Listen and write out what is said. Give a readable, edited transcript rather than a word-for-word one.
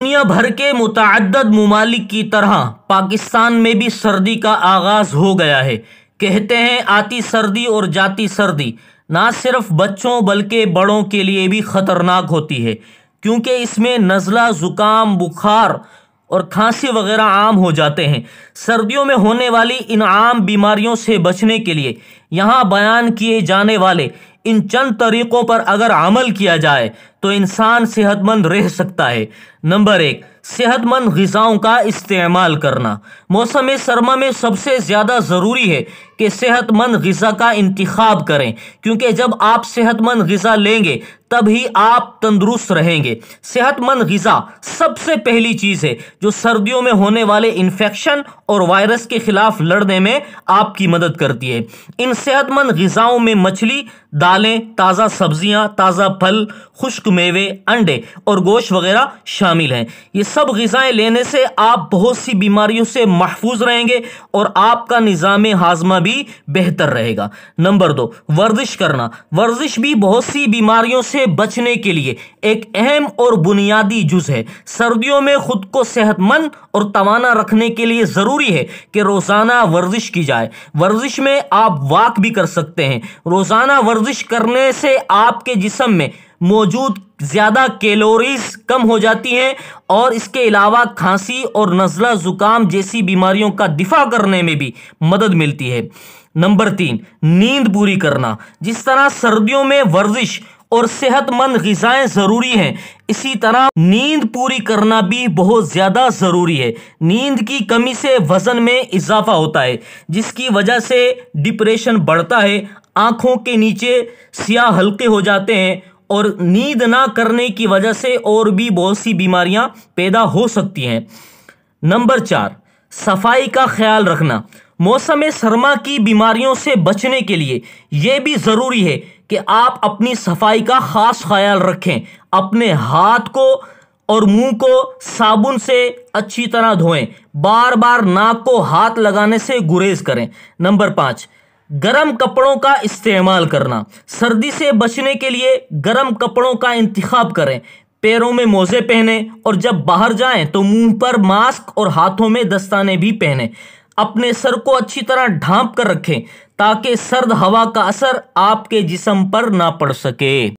دنیا بھر کے متعدد ممالک کی طرح پاکستان میں بھی سردی کا آغاز ہو گیا ہے۔ کہتے ہیں آتی سردی اور جاتی سردی نہ صرف بچوں بلکہ بڑوں کے لیے بھی خطرناک ہوتی ہے، کیونکہ اس میں نزلہ، زکام، بخار اور کھانسی وغیرہ عام ہو جاتے ہیں۔ سردیوں میں ہونے والی ان عام بیماریوں سے بچنے کے لیے یہاں بیان کیے جانے والے ان چند طریقوں پر اگر عمل کیا جائے تو انسان صحت مند رہ سکتا ہے۔ نمبر 1، صحت مند غذاؤں کا استعمال کرنا۔ موسم سرما میں سب سے زیادہ ضروری ہے کہ صحت مند غذا کا انتخاب کریں، کیونکہ جب آپ صحت مند غذا لیں گے تب ہی آپ تندرست رہیں گے۔ صحت مند غذا سب سے پہلی چیز ہے جو سردیوں میں ہونے والے انفیکشن اور وائرس کے خلاف لڑنے میں آپ کی مدد کرتی ہے۔ ان صحت مند غذاؤں میں مچھلی، دالیں، تازہ سبزیاں، تازہ پھل، خشک میوے، انڈے اور گوشت وغیرہ شامل ہیں۔ یہ سب غذائیں لینے سے آپ بہت سی بیماریوں سے محفوظ رہیں گے اور آپ کا نظام ہاضمہ بھی بہتر رہے گا۔ نمبر 2، ورزش کرنا۔ ورزش بھی بہت سی بیماریوں سے بچنے کے لیے ایک اہم اور بنیادی جز ہے۔ سردیوں میں خود کو صحت مند اور توانا رکھنے کے لیے ضروری ہے کہ روزانہ ورزش کی جائے۔ ورزش میں آپ واک بھی کر سکتے ہیں۔ روزانہ ورزش کرنے سے آپ کے جسم میں موجود زیادہ کیلوریز کم ہو جاتی ہیں اور اس کے علاوہ کھانسی اور نزلہ زکام جیسی بیماریوں کا دفاع کرنے میں بھی مدد ملتی ہے۔ نمبر 3، نیند پوری کرنا۔ جس طرح سردیوں میں ورزش اور صحت مند غذائیں ضروری ہیں، اسی طرح نیند پوری کرنا بھی بہت زیادہ ضروری ہے۔ نیند کی کمی سے وزن میں اضافہ ہوتا ہے، جس کی وجہ سے ڈپریشن بڑھتا ہے، آنکھوں کے نیچے سیاہ حلقے ہو جاتے ہیں اور نیند نہ کرنے کی وجہ سے اور بھی بہت سی بیماریاں پیدا ہو سکتی ہیں۔ نمبر 4، صفائی کا خیال رکھنا۔ موسم سرما کی بیماریوں سے بچنے کے لیے یہ بھی ضروری ہے کہ آپ اپنی صفائی کا خاص خیال رکھیں۔ اپنے ہاتھ کو اور منہ کو صابن سے اچھی طرح دھوئیں۔ بار بار ناک کو ہاتھ لگانے سے گریز کریں۔ نمبر 5، گرم کپڑوں کا استعمال کرنا۔ سردی سے بچنے کے لیے گرم کپڑوں کا انتخاب کریں۔ پیروں میں موزے پہنیں اور جب باہر جائیں تو منہ پر ماسک اور ہاتھوں میں دستانے بھی پہنیں۔ اپنے سر کو اچھی طرح ڈھانپ کر رکھیں تاکہ سرد ہوا کا اثر آپ کے جسم پر نہ پڑ سکے۔